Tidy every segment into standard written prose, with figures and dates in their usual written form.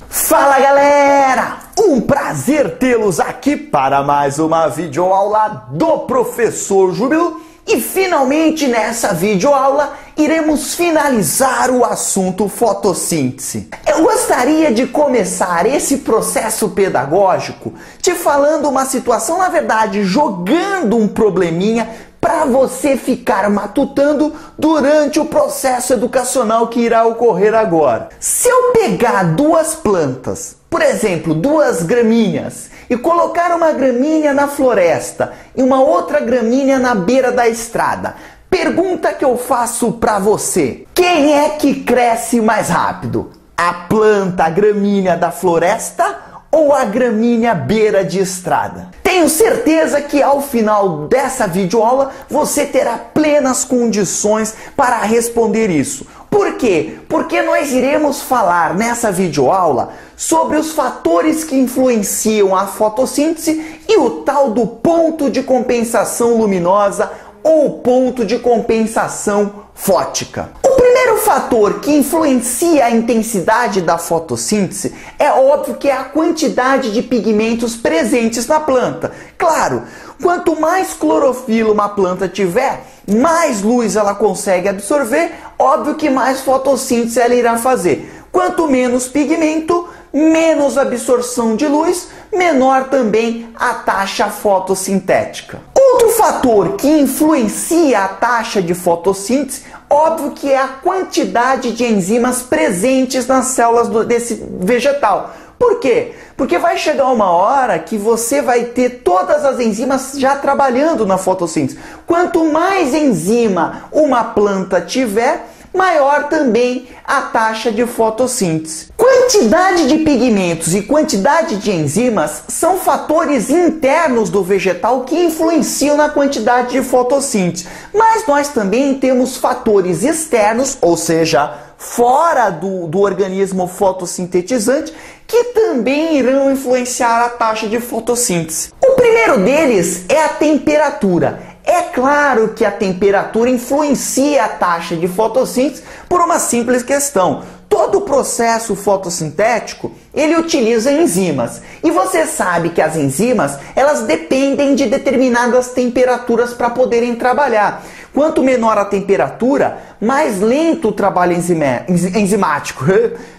Fala galera, um prazer tê-los aqui para mais uma videoaula do Professor Júbilo e finalmente nessa videoaula iremos finalizar o assunto fotossíntese. Eu gostaria de começar esse processo pedagógico te falando uma situação, na verdade, jogando um probleminha para você ficar matutando durante o processo educacional que irá ocorrer agora. Se eu pegar duas plantas, por exemplo, duas gramíneas, e colocar uma gramínea na floresta e uma outra gramínea na beira da estrada, pergunta que eu faço para você: quem é que cresce mais rápido? A planta, a gramínea da floresta ou a gramínea beira de estrada? Tenho certeza que ao final dessa videoaula você terá plenas condições para responder isso. Por quê? Porque nós iremos falar nessa videoaula sobre os fatores que influenciam a fotossíntese e o tal do ponto de compensação luminosa ou ponto de compensação fótica. O primeiro fator que influencia a intensidade da fotossíntese é óbvio que é a quantidade de pigmentos presentes na planta. Claro, quanto mais clorofila uma planta tiver, mais luz ela consegue absorver, óbvio que mais fotossíntese ela irá fazer. Quanto menos pigmento, menos absorção de luz, menor também a taxa fotossintética. Outro fator que influencia a taxa de fotossíntese, óbvio que é a quantidade de enzimas presentes nas células desse vegetal. Por quê? Porque vai chegar uma hora que você vai ter todas as enzimas já trabalhando na fotossíntese. Quanto mais enzima uma planta tiver, maior também a taxa de fotossíntese. Quantidade de pigmentos e quantidade de enzimas são fatores internos do vegetal que influenciam na quantidade de fotossíntese. Mas nós também temos fatores externos, ou seja, fora do organismo fotossintetizante, que também irão influenciar a taxa de fotossíntese. O primeiro deles é a temperatura. É claro que a temperatura influencia a taxa de fotossíntese por uma simples questão. Todo o processo fotossintético, ele utiliza enzimas. E você sabe que as enzimas, elas dependem de determinadas temperaturas para poderem trabalhar. Quanto menor a temperatura, mais lento o trabalho enzimático.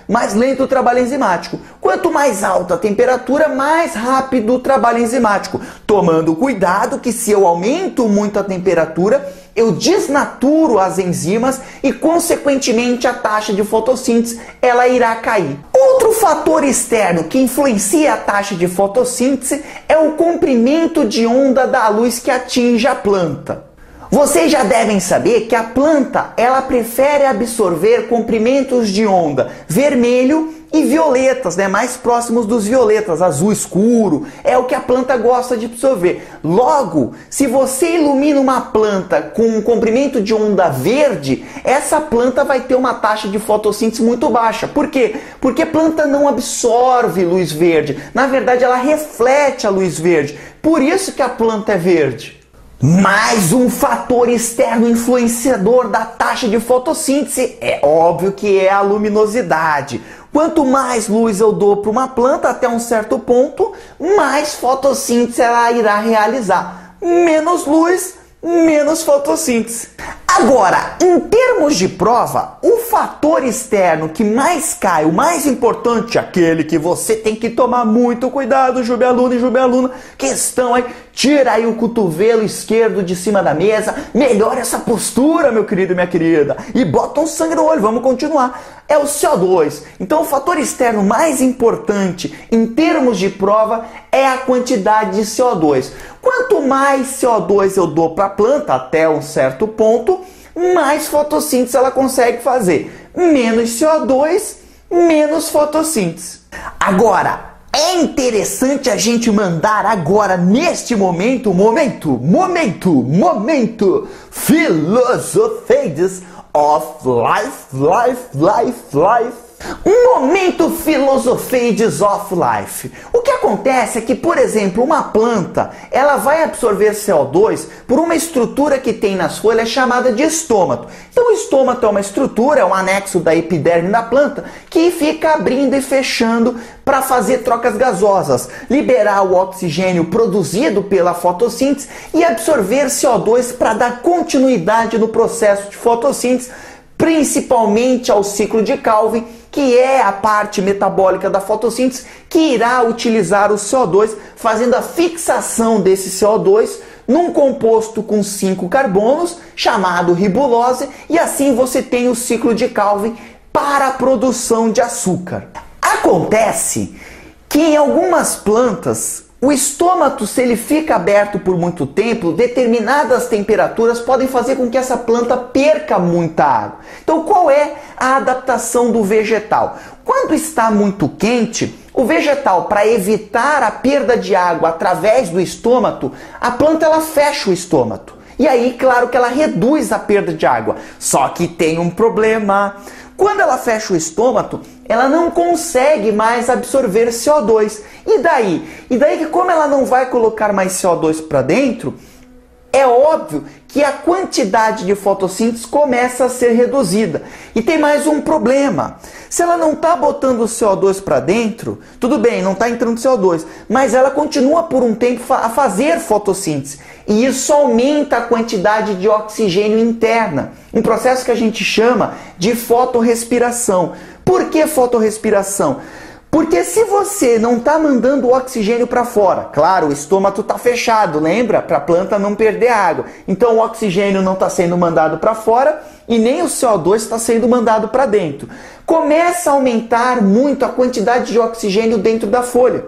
Mais lento o trabalho enzimático. Quanto mais alta a temperatura, mais rápido o trabalho enzimático. Tomando cuidado que se eu aumento muito a temperatura, eu desnaturo as enzimas e, consequentemente, a taxa de fotossíntese ela irá cair. Outro fator externo que influencia a taxa de fotossíntese é o comprimento de onda da luz que atinge a planta. Vocês já devem saber que a planta ela prefere absorver comprimentos de onda vermelho e violetas, mais próximos dos violetas, azul escuro, é o que a planta gosta de absorver. Logo, se você ilumina uma planta com um comprimento de onda verde, essa planta vai ter uma taxa de fotossíntese muito baixa. Por quê? Porque a planta não absorve luz verde. Na verdade, ela reflete a luz verde. Por isso que a planta é verde. Mais um fator externo influenciador da taxa de fotossíntese é óbvio que é a luminosidade. Quanto mais luz eu dou para uma planta até um certo ponto, mais fotossíntese ela irá realizar. Menos luz, menos fotossíntese. Agora, em termos de prova, o fator externo que mais cai, o mais importante, aquele que você tem que tomar muito cuidado, Jube aluno e Jube aluna, questão aí, tira aí o cotovelo esquerdo de cima da mesa, melhora essa postura, meu querido e minha querida, e bota um sangue no olho, vamos continuar. É o CO2. Então o fator externo mais importante em termos de prova é a quantidade de CO2. Quanto mais CO2 eu dou para a planta até um certo ponto, mais fotossíntese ela consegue fazer. Menos CO2, menos fotossíntese. Agora, é interessante a gente mandar agora, neste momento, Philosophies of Life. Um momento Philosophies of Life. O que acontece é que, por exemplo, uma planta, ela vai absorver CO2 por uma estrutura que tem nas folhas chamada de estômato. Então o estômato é uma estrutura, é um anexo da epiderme da planta, que fica abrindo e fechando para fazer trocas gasosas, liberar o oxigênio produzido pela fotossíntese e absorver CO2 para dar continuidade no processo de fotossíntese, principalmente ao ciclo de Calvin, que é a parte metabólica da fotossíntese que irá utilizar o CO2, fazendo a fixação desse CO2 num composto com 5 carbonos, chamado ribulose, e assim você tem o ciclo de Calvin para a produção de açúcar. Acontece que em algumas plantas, o estômato, se ele fica aberto por muito tempo, determinadas temperaturas podem fazer com que essa planta perca muita água. Então, qual é a adaptação do vegetal? Quando está muito quente, o vegetal, para evitar a perda de água através do estômato, a planta ela fecha o estômato. E aí, claro que ela reduz a perda de água. Só que tem um problema. Quando ela fecha o estômato, ela não consegue mais absorver CO2. E daí? E daí que como ela não vai colocar mais CO2 para dentro, é óbvio que a quantidade de fotossíntese começa a ser reduzida. E tem mais um problema. Se ela não está botando o CO2 para dentro, tudo bem, não está entrando CO2, mas ela continua por um tempo a fazer fotossíntese. E isso aumenta a quantidade de oxigênio interna. Um processo que a gente chama de fotorrespiração. Por que fotorrespiração? Porque se você não está mandando o oxigênio para fora, claro, o estômago está fechado, lembra? Para a planta não perder água. Então o oxigênio não está sendo mandado para fora e nem o CO2 está sendo mandado para dentro. Começa a aumentar muito a quantidade de oxigênio dentro da folha.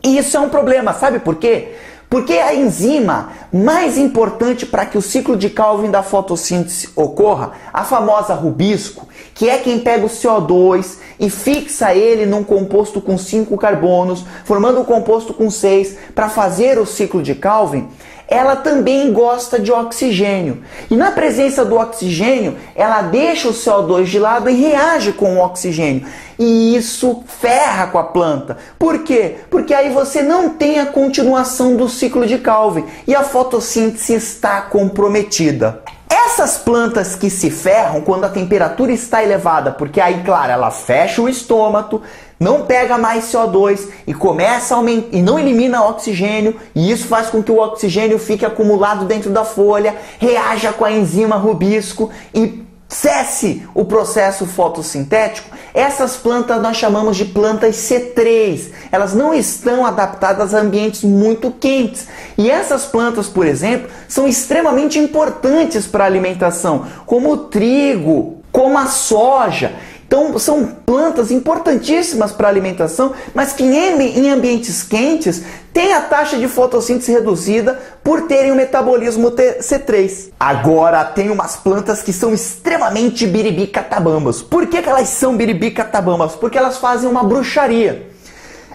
E isso é um problema, sabe por quê? Porque a enzima mais importante para que o ciclo de Calvin da fotossíntese ocorra, a famosa rubisco, que é quem pega o CO2 e fixa ele num composto com 5 carbonos, formando um composto com 6 para fazer o ciclo de Calvin, ela também gosta de oxigênio. E na presença do oxigênio, ela deixa o CO2 de lado e reage com o oxigênio. E isso ferra com a planta. Por quê? Porque aí você não tem a continuação do ciclo de Calvin e a fotossíntese está comprometida. Essas plantas que se ferram quando a temperatura está elevada, porque aí, claro, ela fecha o estômago, não pega mais CO2 e começa a aumentar, e não elimina oxigênio, e isso faz com que o oxigênio fique acumulado dentro da folha, reaja com a enzima rubisco e cesse o processo fotossintético. Essas plantas nós chamamos de plantas C3. Elas não estão adaptadas a ambientes muito quentes. E essas plantas, por exemplo, são extremamente importantes para a alimentação, como o trigo, como a soja. Então são plantas importantíssimas para a alimentação, mas que em ambientes quentes têm a taxa de fotossíntese reduzida por terem o metabolismo C3. Agora tem umas plantas que são extremamente biribicatabambas. Por que elas são biribicatabambas? Porque elas fazem uma bruxaria.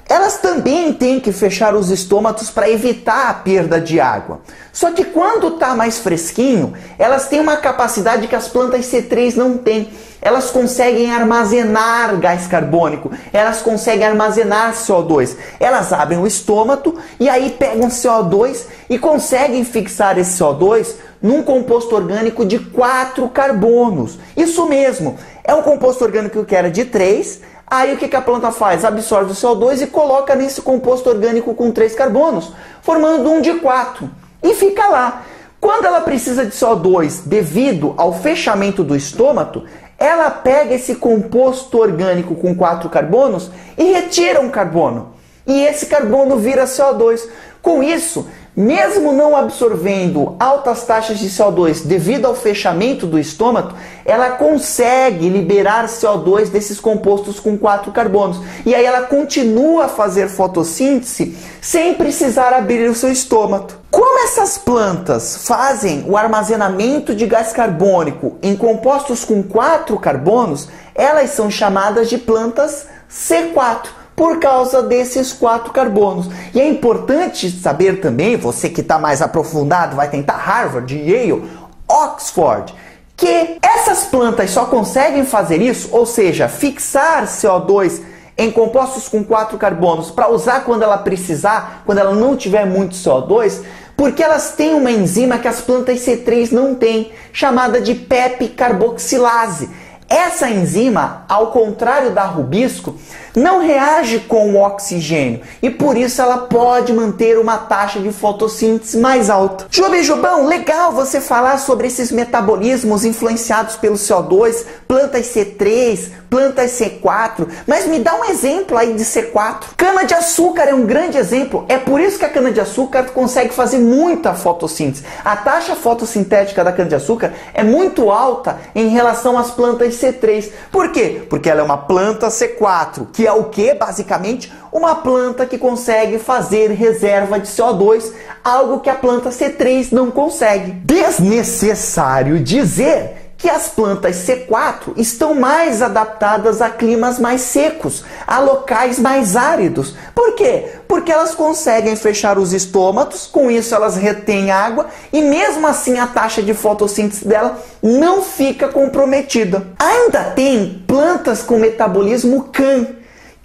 Elas também têm que fechar os estômatos para evitar a perda de água. Só que quando está mais fresquinho, elas têm uma capacidade que as plantas C3 não têm. Elas conseguem armazenar gás carbônico, elas conseguem armazenar CO2. Elas abrem o estômago e aí pegam CO2 e conseguem fixar esse CO2 num composto orgânico de 4 carbonos. Isso mesmo, é um composto orgânico que era de 3. Aí o que a planta faz? Absorve o CO2 e coloca nesse composto orgânico com 3 carbonos, formando um de 4. E fica lá. Quando ela precisa de CO2 devido ao fechamento do estômago, ela pega esse composto orgânico com 4 carbonos e retira um carbono. E esse carbono vira CO2. Com isso, mesmo não absorvendo altas taxas de CO2 devido ao fechamento do estômago, ela consegue liberar CO2 desses compostos com 4 carbonos. E aí ela continua a fazer fotossíntese sem precisar abrir o seu estômago. Como essas plantas fazem o armazenamento de gás carbônico em compostos com 4 carbonos, elas são chamadas de plantas C4. Por causa desses 4 carbonos. E é importante saber também, você que está mais aprofundado, vai tentar Harvard, Yale, Oxford, que essa Essas plantas só conseguem fazer isso, ou seja, fixar CO2 em compostos com 4 carbonos para usar quando ela precisar, quando ela não tiver muito CO2, porque elas têm uma enzima que as plantas C3 não têm, chamada de PEP carboxilase. Essa enzima, ao contrário da rubisco, não reage com o oxigênio e por isso ela pode manter uma taxa de fotossíntese mais alta. Jubão, legal você falar sobre esses metabolismos influenciados pelo CO2, plantas C3, plantas C4, mas me dá um exemplo aí de C4. Cana-de-açúcar é um grande exemplo, é por isso que a cana-de-açúcar consegue fazer muita fotossíntese. A taxa fotossintética da cana-de-açúcar é muito alta em relação às plantas C3. Por quê? Porque ela é uma planta C4, que é o que? Basicamente, uma planta que consegue fazer reserva de CO2, algo que a planta C3 não consegue. Desnecessário dizer que as plantas C4 estão mais adaptadas a climas mais secos, a locais mais áridos. Por quê? Porque elas conseguem fechar os estômatos, com isso elas retêm água e mesmo assim a taxa de fotossíntese dela não fica comprometida. Ainda tem plantas com metabolismo CAN.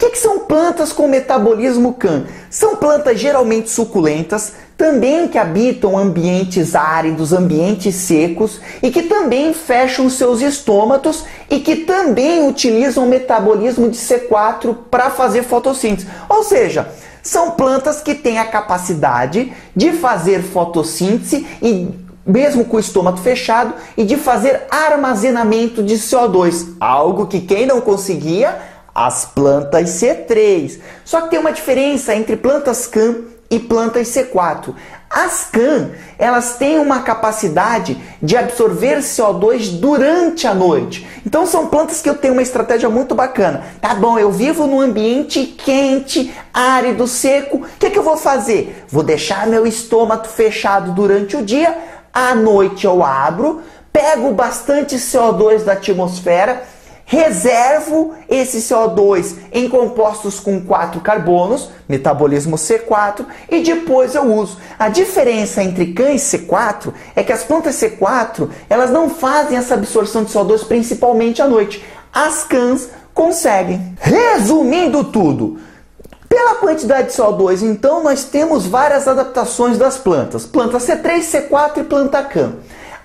O que são plantas com metabolismo CAN? São plantas geralmente suculentas, também que habitam ambientes áridos, ambientes secos e que também fecham seus estômatos e que também utilizam o metabolismo de C4 para fazer fotossíntese. Ou seja, são plantas que têm a capacidade de fazer fotossíntese e mesmo com o estômago fechado e de fazer armazenamento de CO2, algo que quem não conseguia, as plantas C3. Só que tem uma diferença entre plantas CAN e plantas C4. As CAN, elas têm uma capacidade de absorver CO2 durante a noite. Então são plantas que eu tenho uma estratégia muito bacana. Tá bom, eu vivo num ambiente quente, árido, seco. O que eu vou fazer? Vou deixar meu estômago fechado durante o dia. À noite eu abro, pego bastante CO2 da atmosfera, reservo esse CO2 em compostos com 4 carbonos, metabolismo C4, e depois eu uso. A diferença entre CAN e C4 é que as plantas C4, elas não fazem essa absorção de CO2 principalmente à noite. As CANs conseguem. Resumindo tudo, pela quantidade de CO2, então, nós temos várias adaptações das plantas. Planta C3, C4 e planta CAN.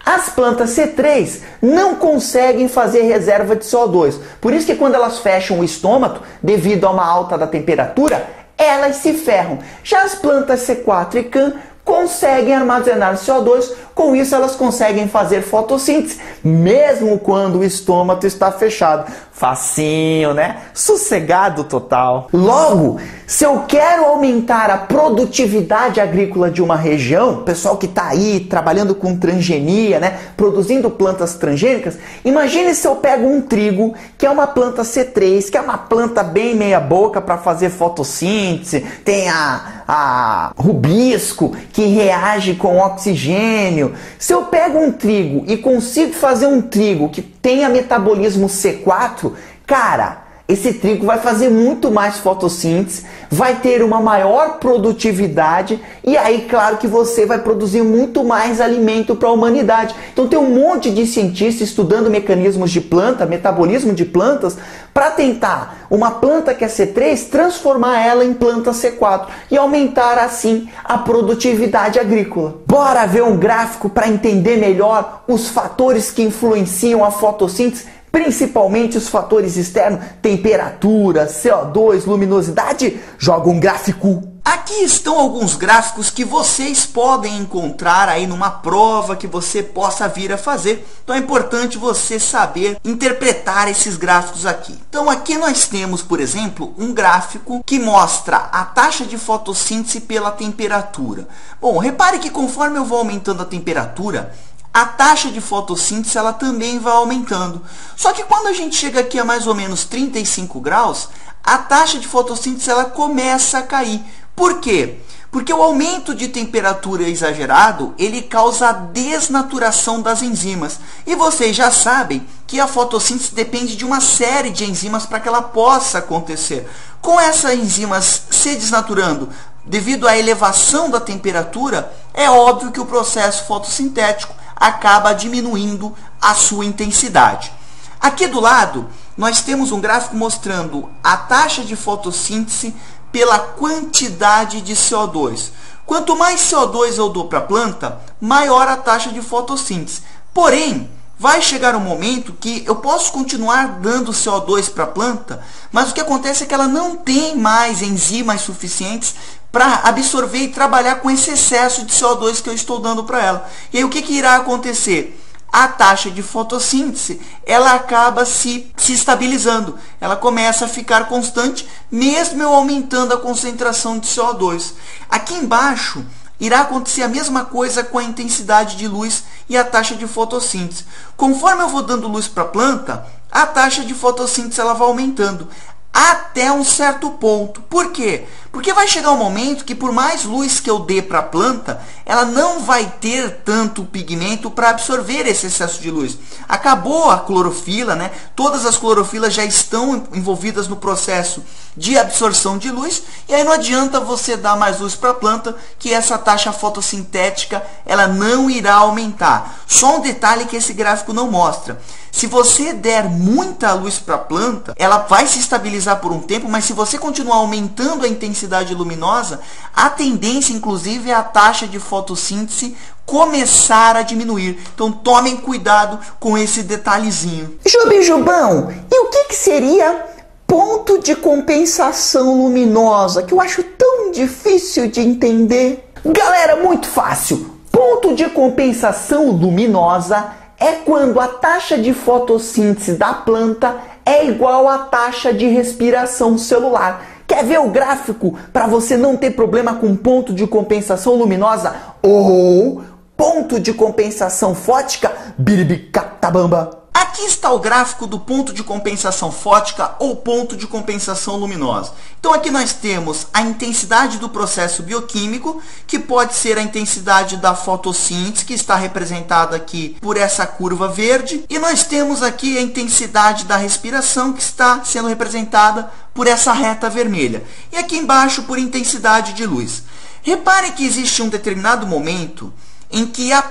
As plantas C3 não conseguem fazer reserva de CO2. Por isso que quando elas fecham o estômago, devido a uma alta da temperatura, elas se ferram. Já as plantas C4 e CAN conseguem armazenar CO2, com isso elas conseguem fazer fotossíntese, mesmo quando o estômago está fechado. Facinho, né? Sossegado total. Logo, se eu quero aumentar a produtividade agrícola de uma região, pessoal que está aí trabalhando com transgenia, né? Produzindo plantas transgênicas, imagine se eu pego um trigo, que é uma planta C3, que é uma planta bem meia boca para fazer fotossíntese, tem a rubisco, que reage com oxigênio. Se eu pego um trigo e consigo fazer um trigo que tenha metabolismo C4, cara, esse trigo vai fazer muito mais fotossíntese, vai ter uma maior produtividade e aí, claro que você vai produzir muito mais alimento para a humanidade. Então tem um monte de cientistas estudando mecanismos de planta, metabolismo de plantas, para tentar uma planta que é C3, transformar ela em planta C4 e aumentar assim a produtividade agrícola. Bora ver um gráfico para entender melhor os fatores que influenciam a fotossíntese, principalmente os fatores externos, temperatura, CO2, luminosidade. Joga um gráfico. Aqui estão alguns gráficos que vocês podem encontrar aí numa prova que você possa vir a fazer. Então é importante você saber interpretar esses gráficos aqui. Então aqui nós temos, por exemplo, um gráfico que mostra a taxa de fotossíntese pela temperatura. Bom, repare que conforme eu vou aumentando a temperatura, a taxa de fotossíntese ela também vai aumentando. Só que quando a gente chega aqui a mais ou menos 35 graus, a taxa de fotossíntese ela começa a cair. Por quê? Porque o aumento de temperatura exagerado, ele causa a desnaturação das enzimas. E vocês já sabem que a fotossíntese depende de uma série de enzimas para que ela possa acontecer. Com essas enzimas se desnaturando devido à elevação da temperatura, é óbvio que o processo fotossintético acaba diminuindo a sua intensidade. Aqui do lado, nós temos um gráfico mostrando a taxa de fotossíntese pela quantidade de CO2. Quanto mais CO2 eu dou para a planta, maior a taxa de fotossíntese. Porém, vai chegar um momento que eu posso continuar dando CO2 para a planta, mas o que acontece é que ela não tem mais enzimas suficientes para absorver e trabalhar com esse excesso de CO2 que eu estou dando para ela. E aí o que irá acontecer? A taxa de fotossíntese, ela acaba se estabilizando. Ela começa a ficar constante, mesmo eu aumentando a concentração de CO2. Aqui embaixo, irá acontecer a mesma coisa com a intensidade de luz e a taxa de fotossíntese. Conforme eu vou dando luz para a planta, a taxa de fotossíntese ela vai aumentando até um certo ponto. Por quê? Porque vai chegar um momento que por mais luz que eu dê para a planta, ela não vai ter tanto pigmento para absorver esse excesso de luz. Acabou a clorofila, né? Todas as clorofilas já estão envolvidas no processo de absorção de luz, e aí não adianta você dar mais luz para a planta, que essa taxa fotossintética ela não irá aumentar. Só um detalhe que esse gráfico não mostra. Se você der muita luz para a planta, ela vai se estabilizar por um tempo, mas se você continuar aumentando a intensidade luminosa, a tendência, inclusive, é a taxa de fotossíntese começar a diminuir. Então, tomem cuidado com esse detalhezinho. Jubão, e o que seria ponto de compensação luminosa, que eu acho tão difícil de entender? Galera, muito fácil. Ponto de compensação luminosa é quando a taxa de fotossíntese da planta é igual à taxa de respiração celular. Quer ver o gráfico para você não ter problema com ponto de compensação luminosa ou ponto de compensação fótica? Biribicatabamba. Aqui está o gráfico do ponto de compensação fótica ou ponto de compensação luminosa. Então aqui nós temos a intensidade do processo bioquímico, que pode ser a intensidade da fotossíntese, que está representada aqui por essa curva verde. E nós temos aqui a intensidade da respiração, que está sendo representada por essa reta vermelha. E aqui embaixo por intensidade de luz. Repare que existe um determinado momento em que a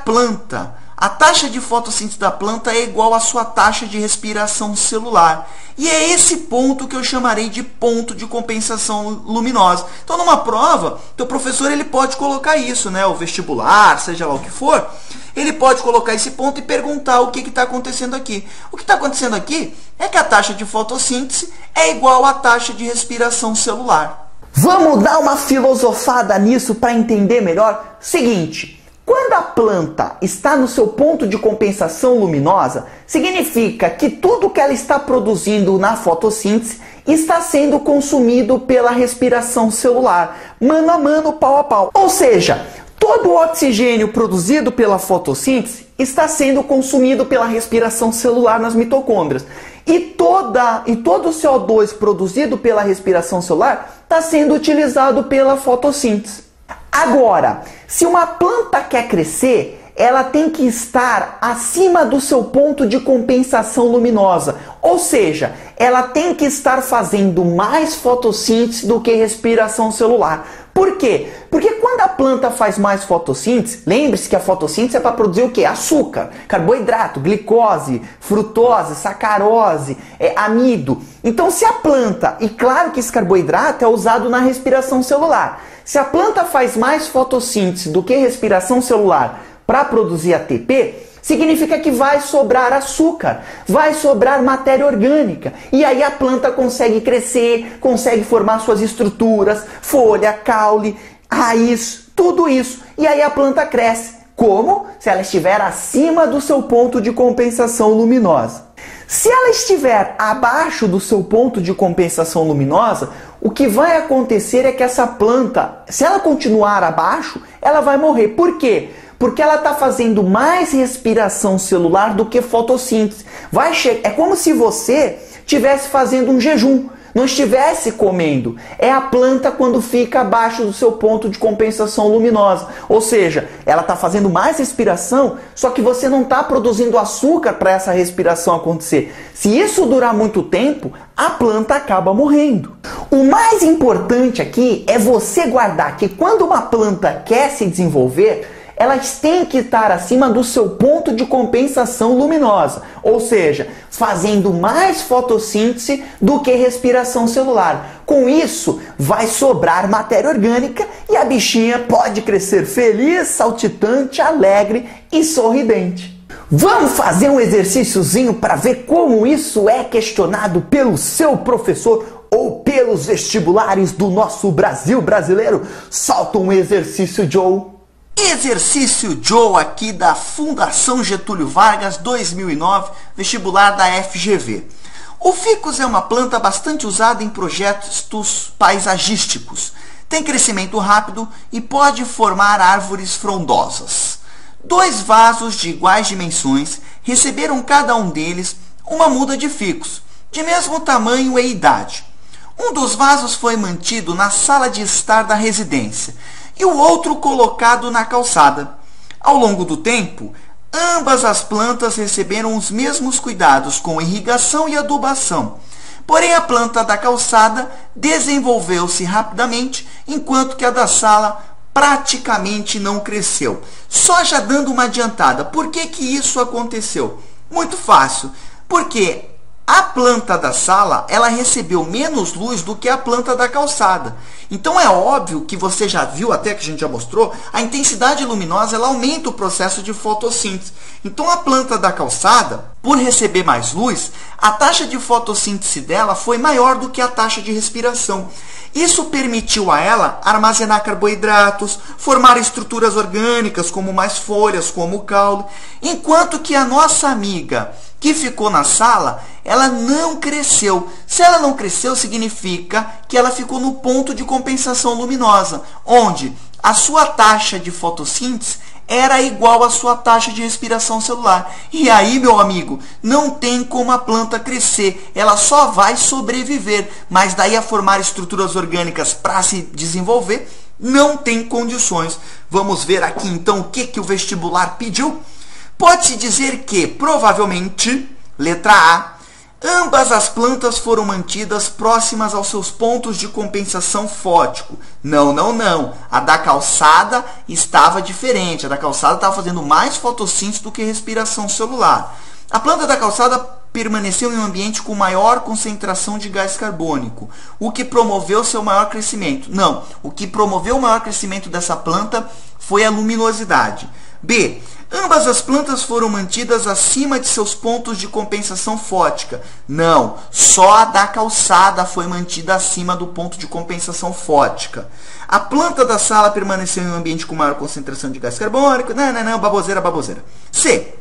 taxa de fotossíntese da planta é igual à sua taxa de respiração celular. E é esse ponto que eu chamarei de ponto de compensação luminosa. Então, numa prova, o professor ele pode colocar isso, né? O vestibular, seja lá o que for, ele pode colocar esse ponto e perguntar o que está acontecendo aqui. O que está acontecendo aqui é que a taxa de fotossíntese é igual à taxa de respiração celular. Vamos dar uma filosofada nisso para entender melhor? Seguinte, quando a planta está no seu ponto de compensação luminosa, significa que tudo que ela está produzindo na fotossíntese está sendo consumido pela respiração celular, mano a mano, pau a pau. Ou seja, todo o oxigênio produzido pela fotossíntese está sendo consumido pela respiração celular nas mitocôndrias. E todo o CO2 produzido pela respiração celular está sendo utilizado pela fotossíntese. Agora, se uma planta quer crescer, ela tem que estar acima do seu ponto de compensação luminosa. Ou seja, ela tem que estar fazendo mais fotossíntese do que respiração celular. Por quê? Porque quando a planta faz mais fotossíntese, lembre-se que a fotossíntese é para produzir o quê? Açúcar, carboidrato, glicose, frutose, sacarose, amido. Então, se a planta, e claro que esse carboidrato é usado na respiração celular, se a planta faz mais fotossíntese do que respiração celular para produzir ATP, significa que vai sobrar açúcar, vai sobrar matéria orgânica. E aí a planta consegue crescer, consegue formar suas estruturas, folha, caule, raiz, tudo isso. E aí a planta cresce. Como? Se ela estiver acima do seu ponto de compensação luminosa. Se ela estiver abaixo do seu ponto de compensação luminosa, o que vai acontecer é que essa planta, se ela continuar abaixo, ela vai morrer. Por quê? Porque ela está fazendo mais respiração celular do que fotossíntese. É como se você estivesse fazendo um jejum. não estivesse comendo. É a planta quando fica abaixo do seu ponto de compensação luminosa. Ou seja, ela está fazendo mais respiração, só que você não está produzindo açúcar para essa respiração acontecer. Se isso durar muito tempo, a planta acaba morrendo. O mais importante aqui é você guardar que quando uma planta quer se desenvolver, elas têm que estar acima do seu ponto de compensação luminosa, ou seja, fazendo mais fotossíntese do que respiração celular. Com isso, vai sobrar matéria orgânica e a bichinha pode crescer feliz, saltitante, alegre e sorridente. Vamos fazer um exercíciozinho para ver como isso é questionado pelo seu professor ou pelos vestibulares do nosso Brasil brasileiro? Solta um exercício, Joe! Exercício Joe aqui da Fundação Getúlio Vargas 2009, vestibular da FGV. O ficus é uma planta bastante usada em projetos paisagísticos. Tem crescimento rápido e pode formar árvores frondosas. 2 vasos de iguais dimensões receberam cada um deles uma muda de ficus, de mesmo tamanho e idade. Um dos vasos foi mantido na sala de estar da residência e o outro colocado na calçada. Ao longo do tempo, ambas as plantas receberam os mesmos cuidados com irrigação e adubação. Porém, a planta da calçada desenvolveu-se rapidamente, enquanto que a da sala praticamente não cresceu. Só já dando uma adiantada, por que isso aconteceu? Muito fácil, porque a planta da sala, ela recebeu menos luz do que a planta da calçada. Então é óbvio que você já viu, até que a gente já mostrou, a intensidade luminosa ela aumenta o processo de fotossíntese. Então a planta da calçada, por receber mais luz, a taxa de fotossíntese dela foi maior do que a taxa de respiração. Isso permitiu a ela armazenar carboidratos, formar estruturas orgânicas como mais folhas, como o caule, enquanto que a nossa amiga que ficou na sala, ela não cresceu. Se ela não cresceu, significa que ela ficou no ponto de compensação luminosa, onde a sua taxa de fotossíntese era igual à sua taxa de respiração celular. E aí, meu amigo, não tem como a planta crescer, ela só vai sobreviver, mas daí a formar estruturas orgânicas para se desenvolver, não tem condições. Vamos ver aqui então o que o vestibular pediu? Pode-se dizer que, provavelmente, letra A, ambas as plantas foram mantidas próximas aos seus pontos de compensação fótico. Não. A da calçada estava diferente. A da calçada estava fazendo mais fotossíntese do que respiração celular. A planta da calçada permaneceu em um ambiente com maior concentração de gás carbônico, o que promoveu seu maior crescimento. Não, o que promoveu o maior crescimento dessa planta foi a luminosidade. B. Ambas as plantas foram mantidas acima de seus pontos de compensação fótica. Não, só a da calçada foi mantida acima do ponto de compensação fótica. A planta da sala permaneceu em um ambiente com maior concentração de gás carbônico. Não, baboseira. C.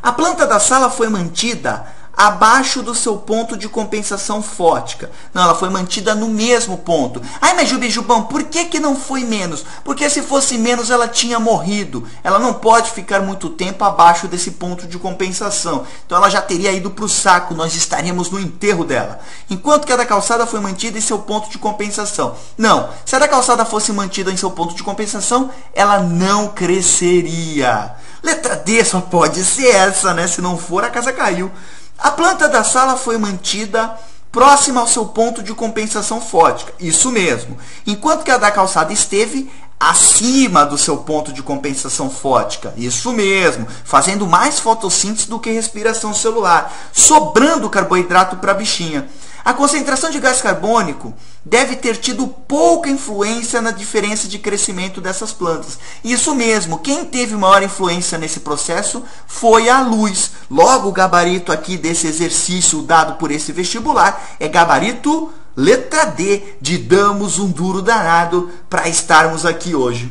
A planta da sala foi mantida abaixo do seu ponto de compensação fótica. Não, ela foi mantida no mesmo ponto. Ai, mas Jubão, por que não foi menos? Porque se fosse menos, ela tinha morrido. Ela não pode ficar muito tempo abaixo desse ponto de compensação. Então ela já teria ido para o saco, nós estaríamos no enterro dela. Enquanto que a da calçada foi mantida em seu ponto de compensação. Não, se a da calçada fosse mantida em seu ponto de compensação, ela não cresceria. Letra D só pode ser essa, né? Se não for, a casa caiu. A planta da sala foi mantida próxima ao seu ponto de compensação fótica. Isso mesmo. Enquanto que a da calçada esteve acima do seu ponto de compensação fótica. Isso mesmo. Fazendo mais fotossíntese do que respiração celular. Sobrando carboidrato para a bichinha. A concentração de gás carbônico deve ter tido pouca influência na diferença de crescimento dessas plantas. Isso mesmo, quem teve maior influência nesse processo foi a luz. Logo, o gabarito aqui desse exercício dado por esse vestibular é gabarito letra D, de damos um duro danado para estarmos aqui hoje.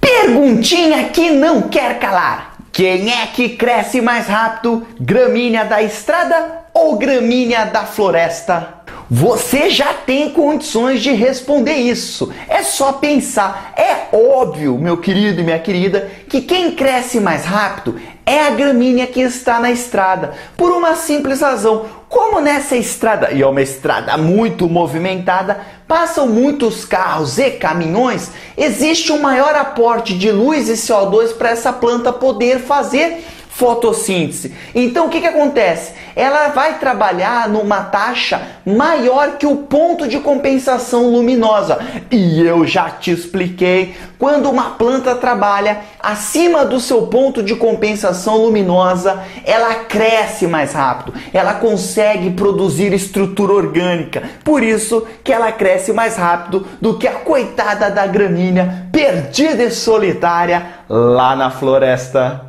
Perguntinha que não quer calar. Quem é que cresce mais rápido, gramínea da estrada ou gramínea da floresta? Você já tem condições de responder isso. É só pensar. É óbvio, meu querido e minha querida, que quem cresce mais rápido é a gramínea que está na estrada, por uma simples razão. Como nessa estrada, e é uma estrada muito movimentada, passam muitos carros e caminhões, existe um maior aporte de luz e CO2 para essa planta poder fazer fotossíntese. Então o que acontece? Ela vai trabalhar numa taxa maior que o ponto de compensação luminosa. E eu já te expliquei, quando uma planta trabalha acima do seu ponto de compensação luminosa, ela cresce mais rápido, ela consegue produzir estrutura orgânica. Por isso que ela cresce mais rápido do que a coitada da gramínea perdida e solitária lá na floresta.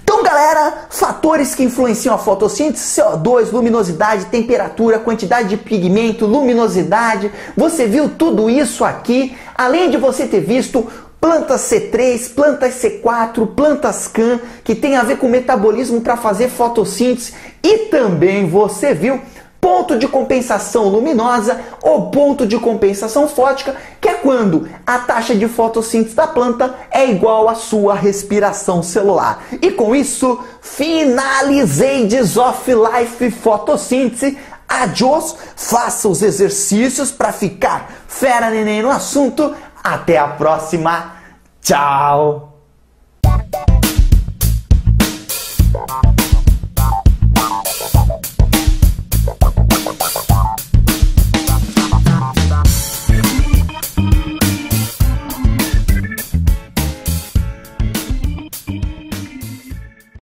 Então, galera, fatores que influenciam a fotossíntese: CO2, luminosidade, temperatura, quantidade de pigmento, luminosidade. Você viu tudo isso aqui, além de você ter visto plantas C3, plantas C4, plantas CAN, que tem a ver com metabolismo para fazer fotossíntese. E também você viu ponto de compensação luminosa ou ponto de compensação fótica, que é quando a taxa de fotossíntese da planta é igual à sua respiração celular. E com isso, finalizei of Life Fotossíntese. Adiós, faça os exercícios para ficar fera neném no assunto. Até a próxima. Tchau!